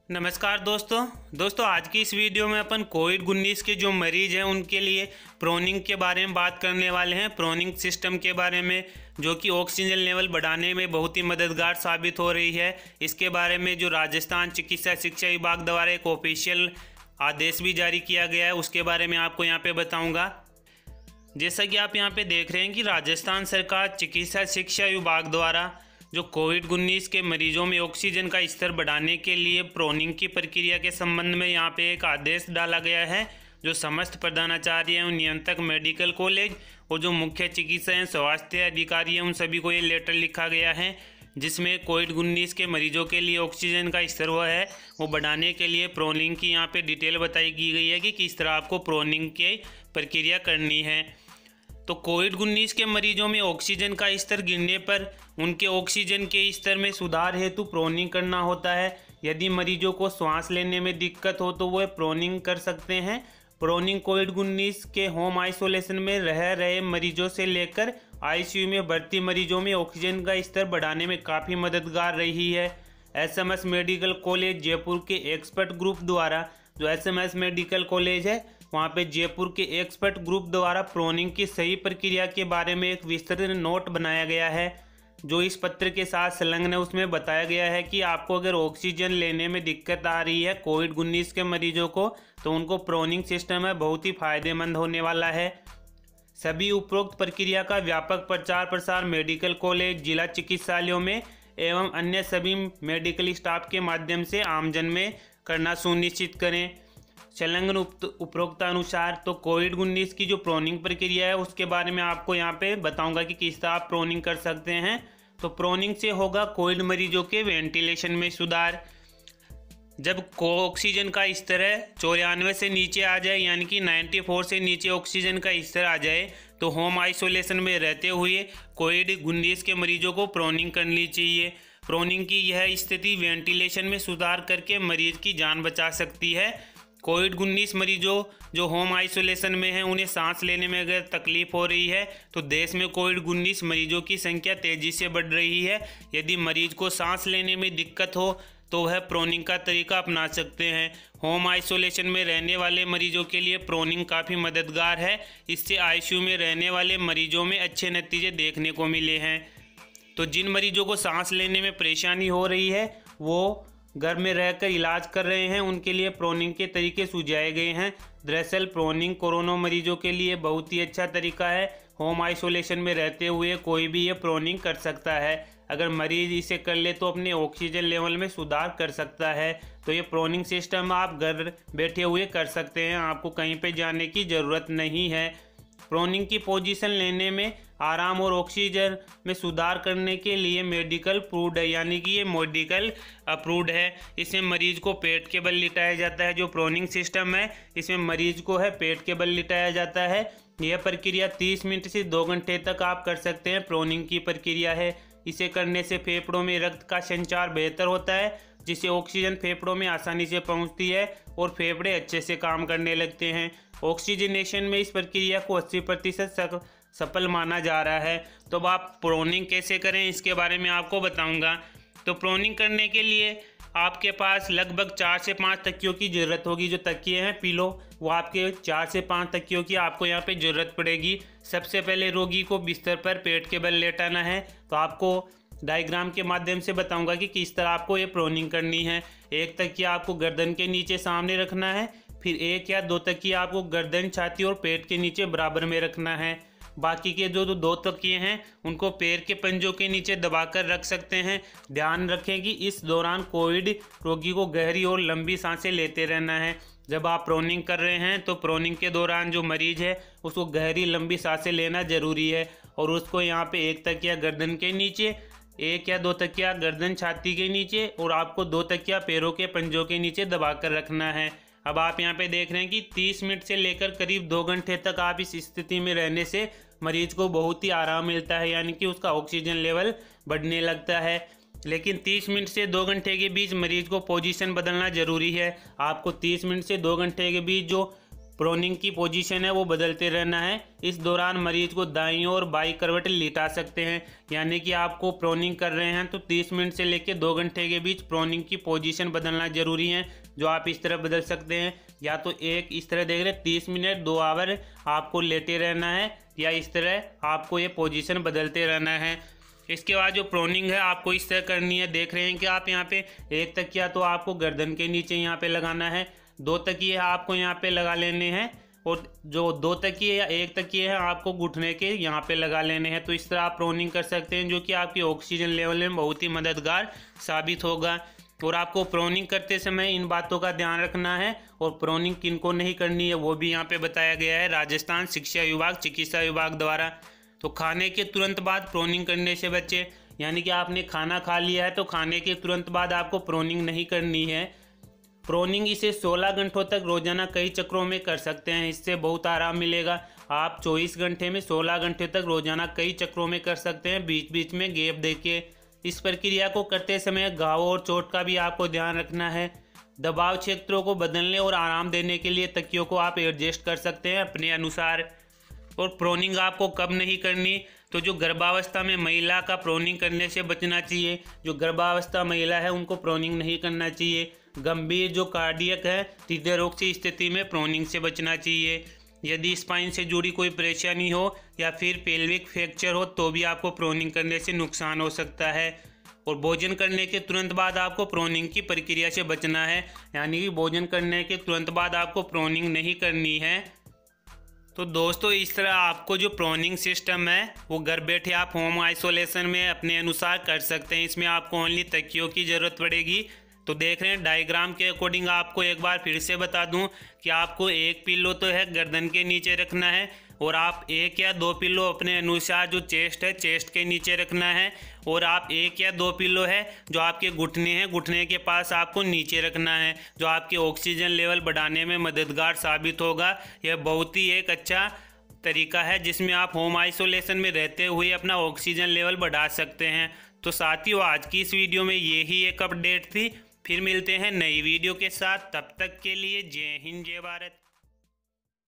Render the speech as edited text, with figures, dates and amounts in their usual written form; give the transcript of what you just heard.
नमस्कार दोस्तों आज की इस वीडियो में अपन कोविड-19 के जो मरीज हैं उनके लिए प्रोनिंग के बारे में बात करने वाले हैं। प्रोनिंग सिस्टम के बारे में जो कि ऑक्सीजन लेवल बढ़ाने में बहुत ही मददगार साबित हो रही है। इसके बारे में जो राजस्थान चिकित्सा शिक्षा विभाग द्वारा एक ऑफिशियल आदेश भी जारी किया गया है, उसके बारे में आपको यहाँ पे बताऊँगा। जैसा कि आप यहाँ पे देख रहे हैं कि राजस्थान सरकार चिकित्सा शिक्षा विभाग द्वारा जो कोविड-19 के मरीजों में ऑक्सीजन का स्तर बढ़ाने के लिए प्रोनिंग की प्रक्रिया के संबंध में यहाँ पे एक आदेश डाला गया है। जो समस्त प्रधानाचार्य एवं नियंत्रक मेडिकल कॉलेज और जो मुख्य चिकित्सा एवं स्वास्थ्य अधिकारी हैं उन सभी को ये लेटर लिखा गया है, जिसमें कोविड-19 के मरीजों के लिए ऑक्सीजन का स्तर वो बढ़ाने के लिए प्रोनिंग की यहाँ पे डिटेल बताई की गई है कि किस तरह आपको प्रोनिंग की प्रक्रिया करनी है। तो कोविड-19 के मरीजों में ऑक्सीजन का स्तर गिरने पर उनके ऑक्सीजन के स्तर में सुधार हेतु प्रोनिंग करना होता है। यदि मरीजों को सांस लेने में दिक्कत हो तो वह प्रोनिंग कर सकते हैं। प्रोनिंग कोविड-19 के होम आइसोलेशन में रह रहे मरीजों से लेकर आईसीयू में भर्ती मरीजों में ऑक्सीजन का स्तर बढ़ाने में काफ़ी मददगार रही है। एसएमएस मेडिकल कॉलेज जयपुर के एक्सपर्ट ग्रुप द्वारा, जो एसएमएस मेडिकल कॉलेज है वहाँ पे जयपुर के एक्सपर्ट ग्रुप द्वारा प्रोनिंग की सही प्रक्रिया के बारे में एक विस्तृत नोट बनाया गया है, जो इस पत्र के साथ संलग्न है। उसमें बताया गया है कि आपको अगर ऑक्सीजन लेने में दिक्कत आ रही है कोविड-19 के मरीजों को, तो उनको प्रोनिंग सिस्टम है बहुत ही फायदेमंद होने वाला है। सभी उपरोक्त प्रक्रिया का व्यापक प्रचार प्रसार मेडिकल कॉलेज, जिला चिकित्सालयों में एवं अन्य सभी मेडिकल स्टाफ के माध्यम से आमजन में करना सुनिश्चित करें। संलग्न उपरोक्तानुसार तो कोविड-19 की जो प्रोनिंग प्रक्रिया है उसके बारे में आपको यहाँ पे बताऊंगा कि किस तरह आप प्रोनिंग कर सकते हैं। तो प्रोनिंग से होगा कोविड मरीजों के वेंटिलेशन में सुधार। जब ऑक्सीजन का स्तर 94 से नीचे आ जाए, यानी कि 94 से नीचे ऑक्सीजन का स्तर आ जाए, तो होम आइसोलेशन में रहते हुए कोविड-19 के मरीजों को प्रोनिंग करनी चाहिए। प्रोनिंग की यह स्थिति वेंटिलेशन में सुधार करके मरीज की जान बचा सकती है। कोविड-19 मरीजों जो होम आइसोलेशन में हैं उन्हें सांस लेने में अगर तकलीफ हो रही है तो देश में कोविड-19 मरीजों की संख्या तेज़ी से बढ़ रही है। यदि मरीज को सांस लेने में दिक्कत हो तो वह प्रोनिंग का तरीका अपना सकते हैं। होम आइसोलेशन में रहने वाले मरीजों के लिए प्रोनिंग काफ़ी मददगार है। इससे आईसीयू में रहने वाले मरीजों में अच्छे नतीजे देखने को मिले हैं। तो जिन मरीजों को सांस लेने में परेशानी हो रही है वो घर में रहकर इलाज कर रहे हैं, उनके लिए प्रोनिंग के तरीके सुझाए गए हैं। दरअसल प्रोनिंग कोरोना मरीजों के लिए बहुत ही अच्छा तरीका है। होम आइसोलेशन में रहते हुए कोई भी ये प्रोनिंग कर सकता है। अगर मरीज इसे कर ले तो अपने ऑक्सीजन लेवल में सुधार कर सकता है। तो ये प्रोनिंग सिस्टम आप घर बैठे हुए कर सकते हैं, आपको कहीं पे जाने की ज़रूरत नहीं है। प्रोनिंग की पोजीशन लेने में आराम और ऑक्सीजन में सुधार करने के लिए मेडिकल अप्रूव्ड है, यानी कि ये मेडिकल अप्रूव्ड है। इसमें मरीज को पेट के बल लिटाया जाता है। जो प्रोनिंग सिस्टम है इसमें मरीज को पेट के बल लिटाया जाता है। यह प्रक्रिया 30 मिनट से 2 घंटे तक आप कर सकते हैं। प्रोनिंग की प्रक्रिया है, इसे करने से फेफड़ों में रक्त का संचार बेहतर होता है, जिससे ऑक्सीजन फेफड़ों में आसानी से पहुंचती है और फेफड़े अच्छे से काम करने लगते हैं। ऑक्सीजनेशन में इस प्रक्रिया को 80% सफल माना जा रहा है। तो अब आप प्रोनिंग कैसे करें इसके बारे में आपको बताऊंगा। तो प्रोनिंग करने के लिए आपके पास लगभग 4 से 5 तकियों की ज़रूरत होगी। जो तकिए हैं पिलो, वो आपके 4 से 5 तकियों की आपको यहाँ पे ज़रूरत पड़ेगी। सबसे पहले रोगी को बिस्तर पर पेट के बल लेटाना है। तो आपको डायग्राम के माध्यम से बताऊंगा कि किस तरह आपको ये प्रोनिंग करनी है। एक तकिया आपको गर्दन के नीचे सामने रखना है, फिर 1 या 2 तकिया आपको गर्दन, छाती और पेट के नीचे बराबर में रखना है। बाकी के जो 2 तकिए हैं उनको पैर के पंजों के नीचे दबाकर रख सकते हैं। ध्यान रखें कि इस दौरान कोविड रोगी को गहरी और लंबी सांसें लेते रहना है। जब आप प्रोनिंग कर रहे हैं तो प्रोनिंग के दौरान जो मरीज है उसको गहरी लंबी सांसें लेना ज़रूरी है। और उसको यहाँ पे 1 तकिया गर्दन के नीचे, 1 या 2 तकिया गर्दन छाती के नीचे और आपको 2 तकिया पैरों के पंजों के नीचे दबाकर रखना है। अब आप यहाँ पे देख रहे हैं कि 30 मिनट से लेकर करीब 2 घंटे तक आप इस स्थिति में रहने से मरीज को बहुत ही आराम मिलता है, यानी कि उसका ऑक्सीजन लेवल बढ़ने लगता है। लेकिन 30 मिनट से 2 घंटे के बीच मरीज को पोजीशन बदलना ज़रूरी है। आपको 30 मिनट से 2 घंटे के बीच जो प्रोनिंग की पोजीशन है वो बदलते रहना है। इस दौरान मरीज को दाईं और बाईं करवट लिटा सकते हैं, यानी कि आपको प्रोनिंग कर रहे हैं तो 30 मिनट से लेकर 2 घंटे के बीच प्रोनिंग की पोजीशन बदलना जरूरी है, जो आप इस तरह बदल सकते हैं। या तो एक इस तरह देख रहे 30 मिनट 2 आवर आपको लेटे रहना है, या इस तरह आपको ये पोजीशन बदलते रहना है। इसके बाद जो प्रोनिंग है आपको इस तरह करनी है। देख रहे हैं कि आप यहाँ पे एक तकिया तो आपको गर्दन के नीचे यहाँ पे लगाना है, 2 तकिए आपको यहाँ पे लगा लेने हैं, और जो 2 तकिए या 1 तकिए हैं आपको घुटने के यहाँ पे लगा लेने हैं। तो इस तरह आप प्रोनिंग कर सकते हैं, जो कि आपकी ऑक्सीजन लेवल में बहुत ही मददगार साबित होगा। और आपको प्रोनिंग करते समय इन बातों का ध्यान रखना है, और प्रोनिंग किनको नहीं करनी है वो भी यहाँ पे बताया गया है राजस्थान शिक्षा विभाग चिकित्सा विभाग द्वारा। तो खाने के तुरंत बाद प्रोनिंग करने से बचे, यानी कि आपने खाना खा लिया है तो खाने के तुरंत बाद आपको प्रोनिंग नहीं करनी है। प्रोनिंग इसे 16 घंटों तक रोजाना कई चक्रों में कर सकते हैं, इससे बहुत आराम मिलेगा। आप 24 घंटे में 16 घंटे तक रोजाना कई चक्रों में कर सकते हैं, बीच बीच में गैप देके। इस प्रक्रिया को करते समय घाव और चोट का भी आपको ध्यान रखना है। दबाव क्षेत्रों को बदलने और आराम देने के लिए तकियों को आप एडजस्ट कर सकते हैं अपने अनुसार। और प्रोनिंग आपको कब नहीं करनी, तो जो गर्भावस्था में महिला का प्रोनिंग करने से बचना चाहिए। जो गर्भावस्था महिला है उनको प्रोनिंग नहीं करना चाहिए। गंभीर जो कार्डियक है हृदय रोग की स्थिति में प्रोनिंग से बचना चाहिए। यदि स्पाइन से जुड़ी कोई परेशानी हो या फिर पेल्विक फ्रैक्चर हो तो भी आपको प्रोनिंग करने से नुकसान हो सकता है। और भोजन करने के तुरंत बाद आपको प्रोनिंग की प्रक्रिया से बचना है, यानी कि भोजन करने के तुरंत बाद आपको प्रोनिंग नहीं करनी है। तो दोस्तों इस तरह आपको जो प्रोनिंग सिस्टम है वो घर बैठे आप होम आइसोलेशन में अपने अनुसार कर सकते हैं। इसमें आपको ओनली तकियों की ज़रूरत पड़ेगी। तो देख रहे हैं डायग्राम के अकॉर्डिंग आपको एक बार फिर से बता दूं कि आपको एक पिल्लो तो है गर्दन के नीचे रखना है, और आप 1 या 2 पिल्लो अपने अनुसार जो चेस्ट है चेस्ट के नीचे रखना है, और आप 1 या 2 पिल्लो है जो आपके घुटने हैं घुटने के पास आपको नीचे रखना है, जो आपके ऑक्सीजन लेवल बढ़ाने में मददगार साबित होगा। यह बहुत ही एक अच्छा तरीका है जिसमें आप होम आइसोलेशन में रहते हुए अपना ऑक्सीजन लेवल बढ़ा सकते हैं। तो साथियों आज की इस वीडियो में यही एक अपडेट थी, फिर मिलते हैं नई वीडियो के साथ। तब तक के लिए जय हिंद जय भारत।